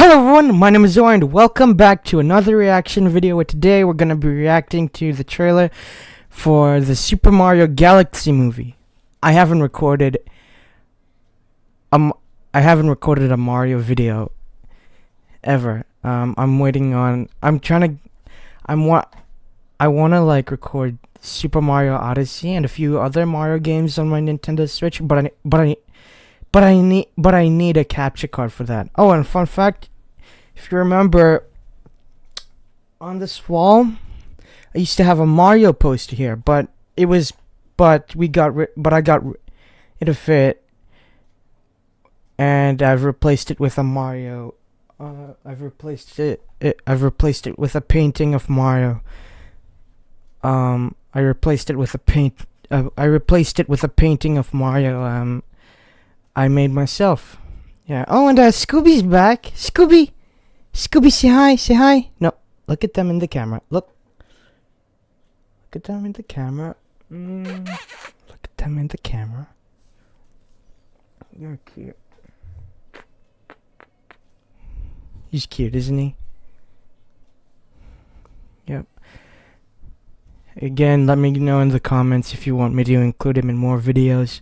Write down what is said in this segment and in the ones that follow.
Hello everyone, my name is Zoe and welcome back to another reaction video where today we're going to be reacting to the trailer for the Super Mario Galaxy movie. I haven't recorded a Mario video ever. I want to like record Super Mario Odyssey and a few other Mario games on my Nintendo Switch, but I need a capture card for that. Oh, and fun fact, if you remember, on this wall, I used to have a Mario poster here, but I got rid of it, and I've replaced it with a Mario. I've replaced it with a painting of Mario. I replaced it with a painting of Mario. I made myself. Yeah. Oh, and Scooby's back. Scooby, say hi. Say hi. No, look at them in the camera. Look at them in the camera. Look at them in the camera. You're cute. He's cute, isn't he? Yep. Again, let me know in the comments if you want me to include him in more videos.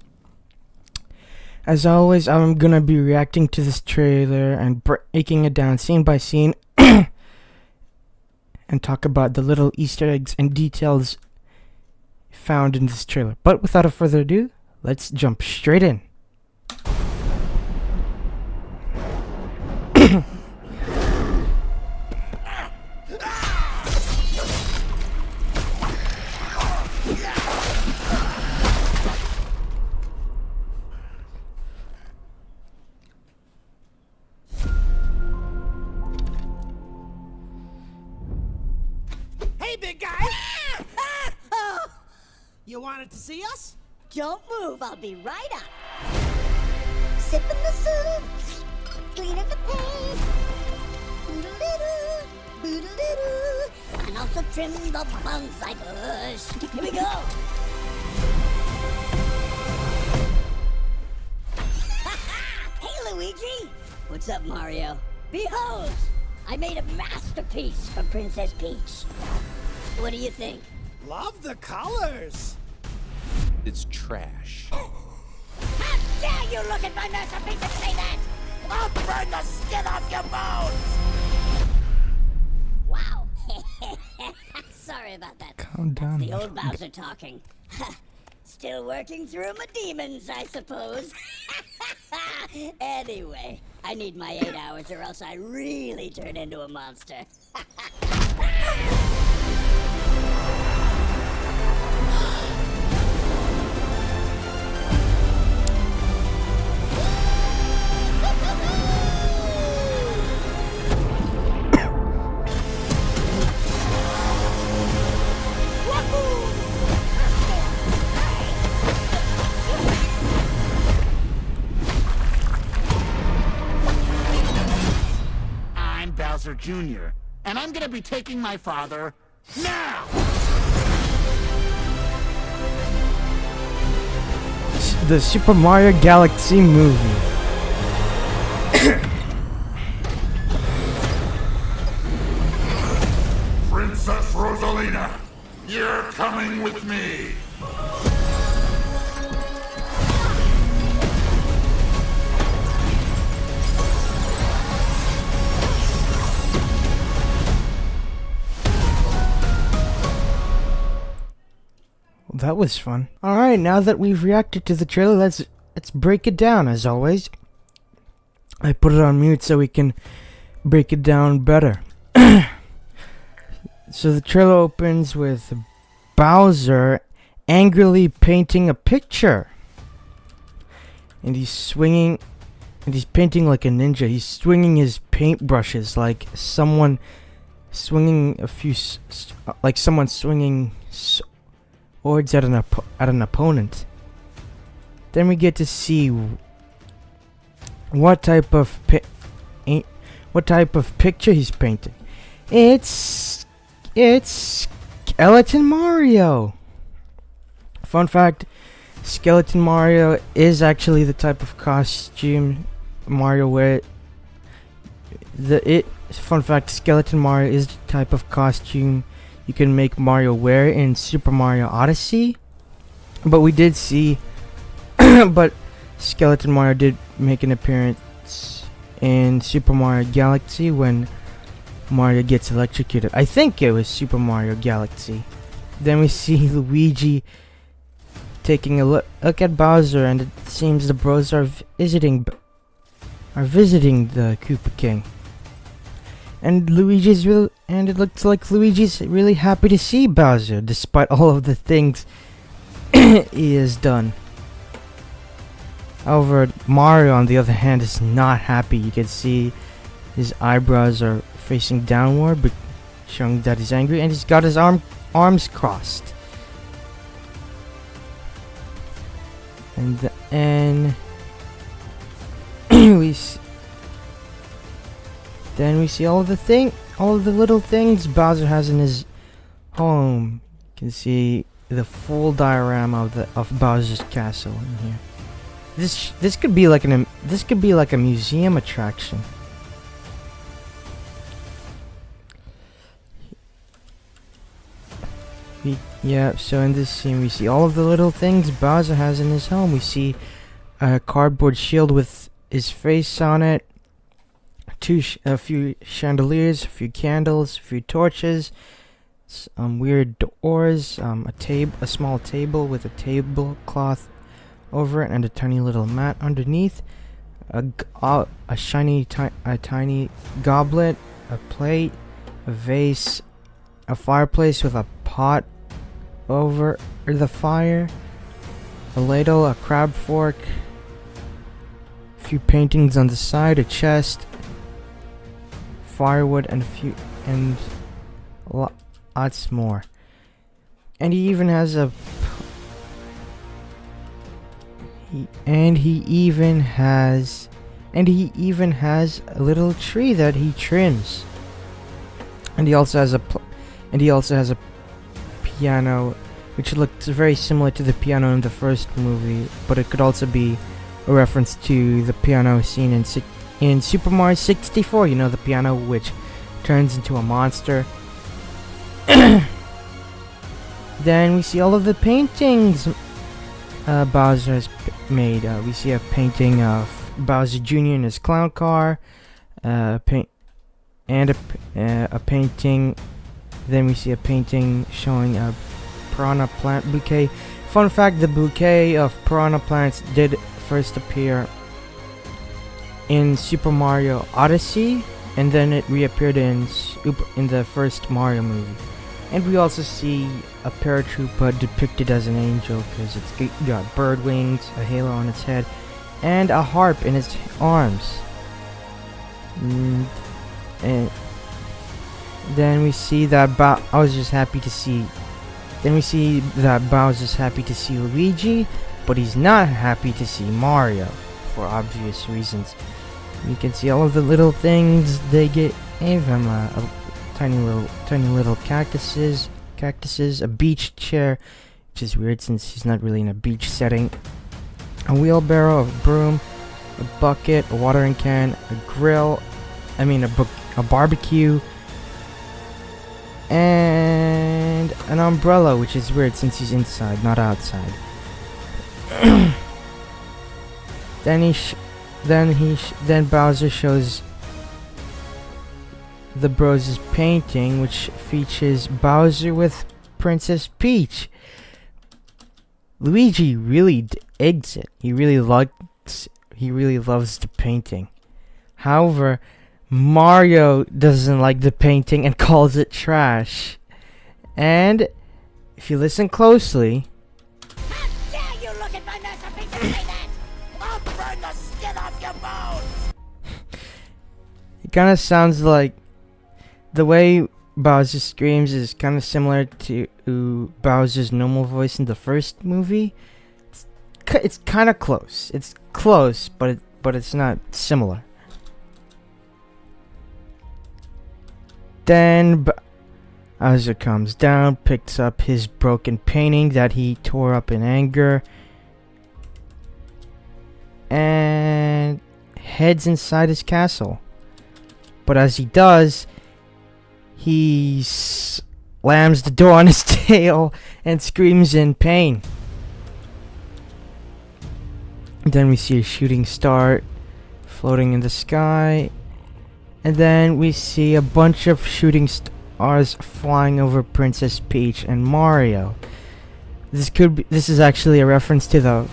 As always, I'm gonna be reacting to this trailer and breaking it down scene by scene and talk about the little Easter eggs and details found in this trailer. But without further ado, let's jump straight in. Hey, big guy! You wanted to see us? Don't move, I'll be right up. Sipping the soup, cleaning the paint, boodle-little, and also trim the bonsai bush. Here we go. Hey, Luigi! What's up, Mario? Behold! I made a masterpiece for Princess Peach. What do you think? Love the colors! It's trash. How dare you look at my masterpiece and say that? I'll burn the skin off your bones! Wow. Sorry about that. Calm down. The old Bowser talking. Still working through my demons, I suppose. Anyway, I need my 8 hours or else I really turn into a monster. I'm Bowser Jr., and I'm gonna be taking my father now! The Super Mario Galaxy movie. Princess Rosalina, you're coming with me. That was fun. Alright, now that we've reacted to the trailer, let's break it down as always. I put it on mute so we can break it down better. So the trailer opens with Bowser angrily painting a picture. And he's painting like a ninja. He's swinging his paintbrushes like someone swinging swords at an opponent. Then we get to see what type of picture he's painting. It's Skeleton Mario. Fun fact, Skeleton Mario is actually the type of costume Mario Fun fact: Skeleton Mario is the type of costume you can make Mario wear in Super Mario Odyssey. But we did see, but Skeleton Mario did make an appearance in Super Mario Galaxy when Mario gets electrocuted. I think it was Super Mario Galaxy. Then we see Luigi taking a look at Bowser, and it seems the bros are visiting the Koopa King. And it looks like Luigi's really happy to see Bowser, despite all of the things he has done. However, Mario, on the other hand, is not happy. You can see his eyebrows are facing downward, but showing that he's angry, and he's got his arms crossed. And then we see all of the little things Bowser has in his home. You can see the full diorama of Bowser's castle in here. This could be like a museum attraction. So in this scene we see all of the little things Bowser has in his home. We see a cardboard shield with his face on it, a few chandeliers, a few candles, a few torches, some weird doors, a small table with a tablecloth over it and a tiny little mat underneath, a tiny goblet, a plate, a vase, a fireplace with a pot over the fire, a ladle, a crab fork, a few paintings on the side, a chest, firewood, and lots more. And he even has a a little tree that he trims. And he also has a piano, which looks very similar to the piano in the first movie, but it could also be a reference to the piano scene in Super Mario 64. You know, the piano which turns into a monster. Then we see all of the paintings Bowser has made. We see a painting of Bowser Jr. in his clown car, a painting. Then we see a painting showing a piranha plant bouquet. Fun fact: the bouquet of piranha plants did first appear in Super Mario Odyssey, and then it reappeared in the first Mario movie. And we also see a paratrooper depicted as an angel because it's got bird wings, a halo on its head, and a harp in its arms. And then we see that Bowser's happy to see Luigi, but he's not happy to see Mario for obvious reasons. You can see all of the little things they gave him. Tiny little cactuses, a beach chair, which is weird since he's not really in a beach setting, a wheelbarrow, a broom, a bucket, a watering can, a grill, a barbecue, and an umbrella, which is weird since he's inside, not outside. Then Bowser shows the Bros' painting, which features Bowser with Princess Peach. Luigi really digs it. He really loves the painting. However, Mario doesn't like the painting and calls it trash. And if you listen closely, How dare you look at my masterpiece and say that? I'll burn the skin off your bones! it kind of sounds like the way Bowser screams is kind of similar to Bowser's normal voice in the first movie. It's kind of close. It's close, but it's not similar. Then Bowser comes down, picks up his broken painting that he tore up in anger, and heads inside his castle. But as he does, he slams the door on his tail and screams in pain. Then we see a shooting star floating in the sky. And then we see a bunch of shooting stars flying over Princess Peach and Mario. This is actually a reference to the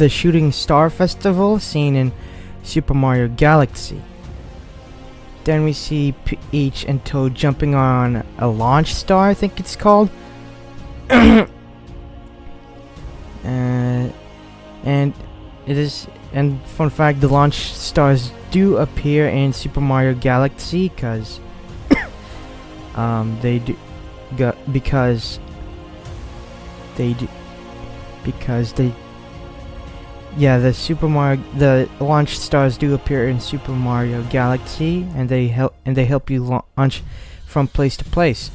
Shooting Star Festival seen in Super Mario Galaxy. Then we see Peach and Toad jumping on a launch star, I think it's called. And fun fact, the launch stars do appear in Super Mario Galaxy because the launch stars do appear in Super Mario Galaxy, and they help you launch from place to place.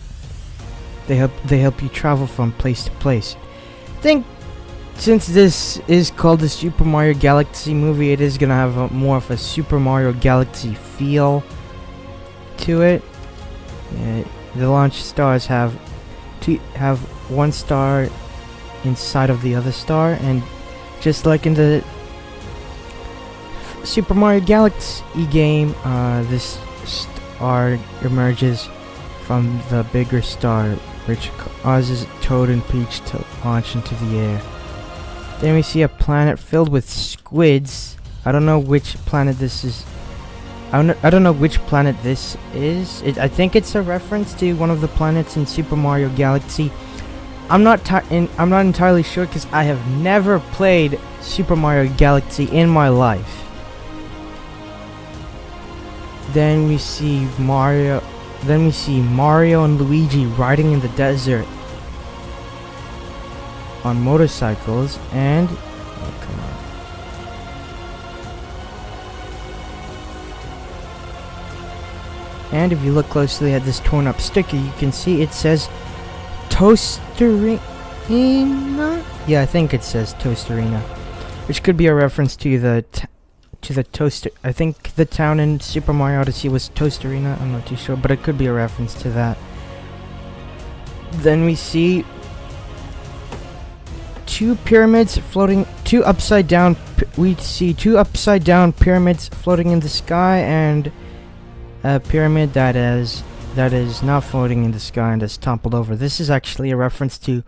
They help you travel from place to place. I think since this is called the Super Mario Galaxy movie, it is gonna have more of a Super Mario Galaxy feel to it. The launch stars have one star inside of the other star, and just like in the Super Mario Galaxy game, this star emerges from the bigger star, which causes Toad and Peach to launch into the air. Then we see a planet filled with squids. I don't know which planet this is. I don't know which planet this is. I think it's a reference to one of the planets in Super Mario Galaxy. I'm not entirely sure because I have never played Super Mario Galaxy in my life. Then we see Mario and Luigi riding in the desert on motorcycles, and and if you look closely at this torn up sticker, you can see it says Toasterina. Yeah, I think it says Toasterina, which could be a reference to the toaster. I think the town in Super Mario Odyssey was Toasterina. I'm not too sure, but it could be a reference to that. Then we see two upside down pyramids floating in the sky, and a pyramid that is not floating in the sky and is toppled over. This is actually a reference to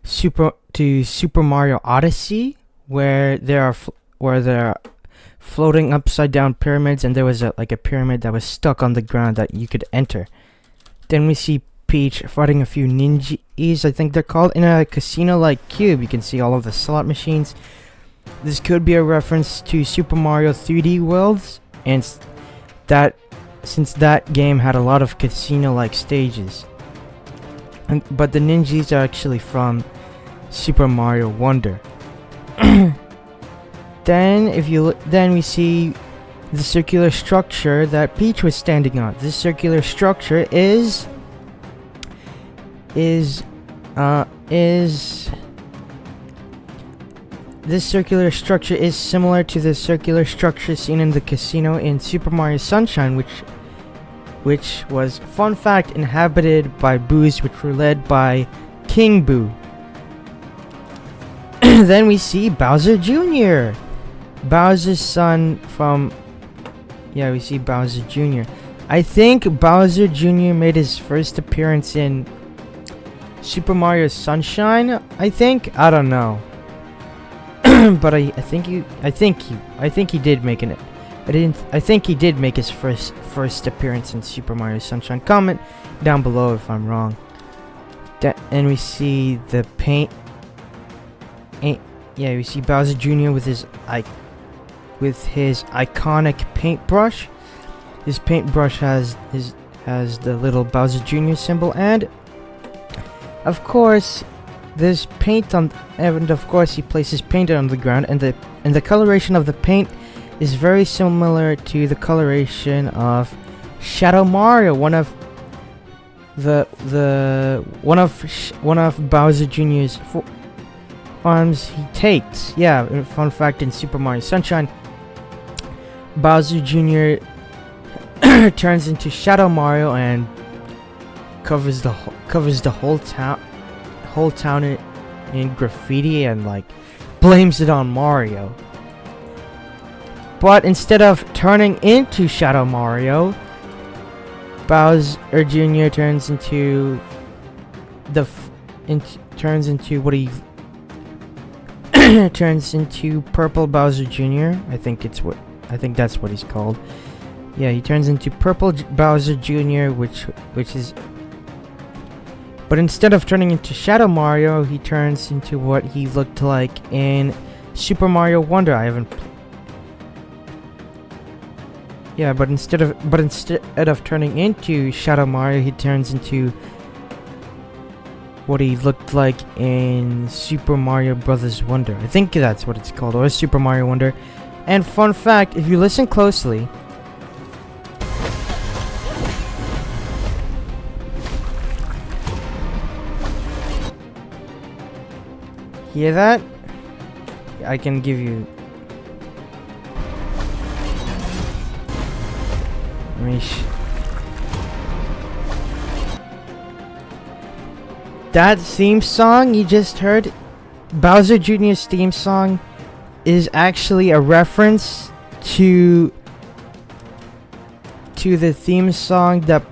Super Mario Odyssey, where there are floating upside down pyramids, and there was a pyramid that was stuck on the ground that you could enter. Then we see Peach fighting a few ninjas, I think they're called, in a casino-like cube. You can see all of the slot machines. This could be a reference to Super Mario 3D Worlds, and since that game had a lot of casino-like stages. But the ninjas are actually from Super Mario Wonder. Then we see the circular structure that Peach was standing on. This circular structure is similar to the circular structure seen in the casino in Super Mario Sunshine, which was, fun fact, inhabited by Boos, which were led by King Boo. Then we see Bowser Jr., Bowser's son from... Yeah, we see Bowser Jr. I think Bowser Jr. made his first appearance in Super Mario Sunshine, I think? I don't know. But I think he did make it. I think he did make his first appearance in Super Mario Sunshine. Comment down below if I'm wrong. And we see the paint. Yeah, we see Bowser Jr. with his iconic paintbrush. His paintbrush has the little Bowser Jr. symbol, and of course there's paint on, and of course he places paint on the ground, and the coloration of the paint is very similar to the coloration of Shadow Mario, one of Bowser Jr.'s forms he takes. Yeah, fun fact, in Super Mario Sunshine, Bowser Jr. turns into Shadow Mario and covers the whole town in graffiti and like blames it on Mario. But instead of turning into Shadow Mario, Bowser Jr. turns into turns into Purple Bowser Jr. I think that's what he's called. Yeah, he turns into Purple Bowser Jr., which is. But instead of turning into Shadow Mario, he turns into what he looked like in Super Mario Wonder. I haven't. Yeah, but instead of turning into Shadow Mario, he turns into what he looked like in Super Mario Brothers Wonder. I think that's what it's called, or Super Mario Wonder. And fun fact, if you listen closely, hear that? I can give you. That theme song you just heard, Bowser Jr.'s theme song, is actually a reference to the theme song that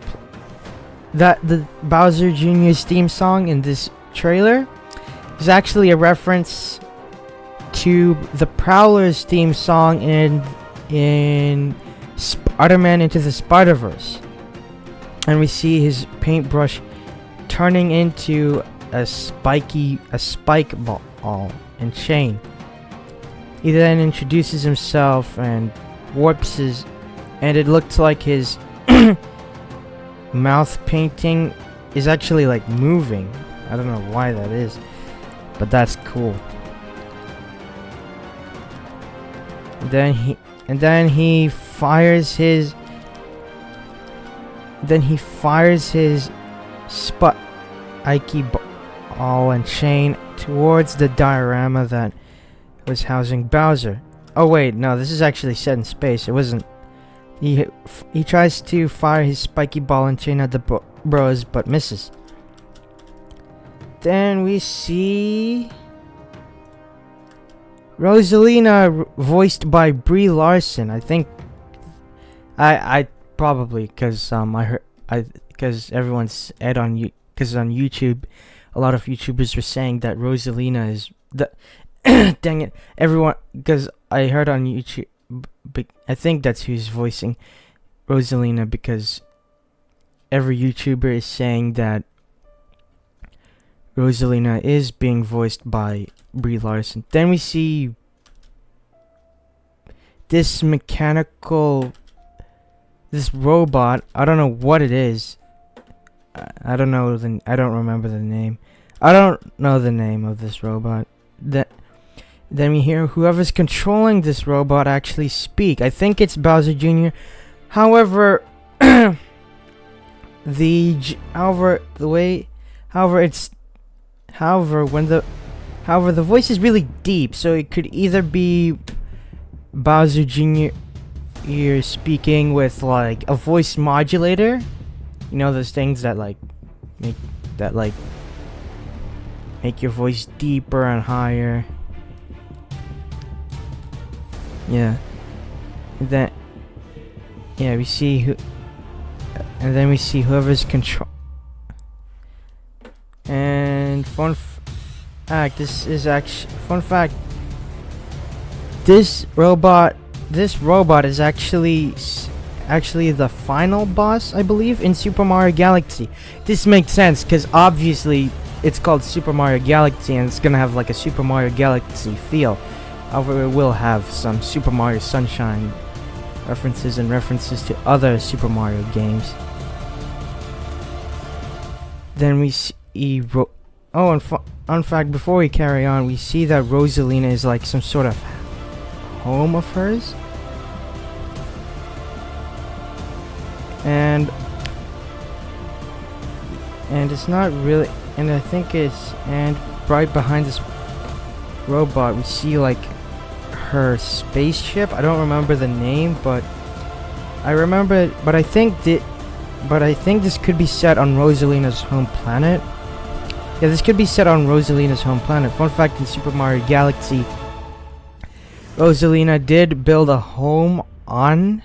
the Bowser Jr.'s theme song in this trailer is actually a reference to the Prowler's theme song in Spider-Man Into the Spider-Verse. And we see his paintbrush turning into a spike ball and chain. He then introduces himself and warps his, and it looks like his mouth painting is actually like moving. I don't know why that is, but that's cool. Then he fires his spiky ball and chain towards the diorama that was housing Bowser. Oh wait, no, this is actually set in space. It wasn't. He tries to fire his spiky ball and chain at the bros, but misses. Then we see Rosalina, voiced by Brie Larson. I think I probably because everyone's on YouTube, a lot of YouTubers were saying that Rosalina is the dang it, everyone, because I heard on YouTube, I think that's who's voicing Rosalina, because every YouTuber is saying that Rosalina is being voiced by Brie Larson. Then we see this robot. I don't know what it is. I don't remember the name. I don't know the name of this robot. Then we hear whoever's controlling this robot actually speak. I think it's Bowser Jr. However, the voice is really deep, so it could either be Bowser Jr. speaking with like a voice modulator, you know, those things that make your voice deeper and higher. Yeah. We see whoever's control. And fun fact, this is actually fun fact. This robot is actually the final boss, I believe, in Super Mario Galaxy. This makes sense because obviously it's called Super Mario Galaxy and it's gonna have like a Super Mario Galaxy feel. However, it will have some Super Mario Sunshine references and references to other Super Mario games. Then we see and fun fact, before we carry on, we see that Rosalina is like some sort of home of hers. And it's not really, and I think it's, and right behind this robot we see like her spaceship. I don't remember the name, but I remember, but I think this could be set on Rosalina's home planet. Yeah, this could be set on Rosalina's home planet. Fun fact, in Super Mario Galaxy, Rosalina did build a home on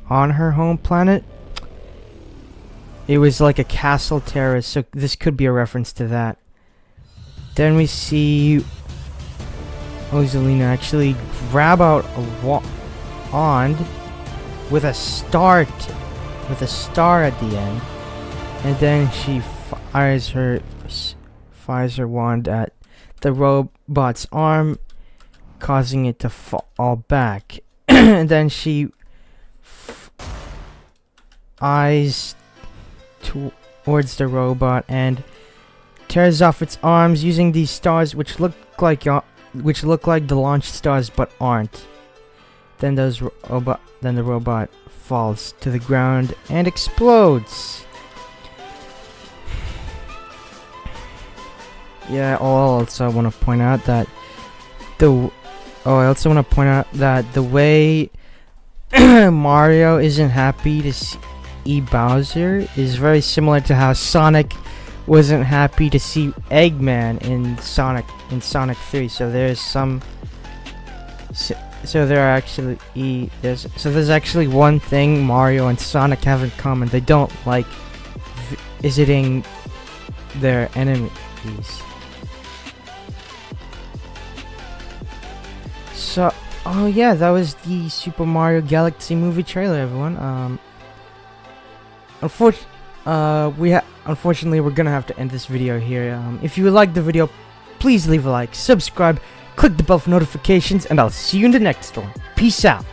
her home planet. It was like a castle terrace, so this could be a reference to that. Then we see Rosalina actually grab out a wand with a star at the end, and then she fires her wand at the robot's arm, causing it to fall back. And then she eyes towards the robot and tears off its arms using these stars, which look like the launch stars but aren't. Then the robot falls to the ground and explodes. Yeah. I also want to point out that the way Mario isn't happy to see Bowser is very similar to how Sonic wasn't happy to see Eggman in Sonic 3. So there's there's actually one thing Mario and Sonic have in common. They don't like visiting their enemies. So, oh yeah, that was the Super Mario Galaxy movie trailer, everyone. Unfortunately, we're gonna have to end this video here. If you liked the video, please leave a like, subscribe, click the bell for notifications, and I'll see you in the next one. Peace out.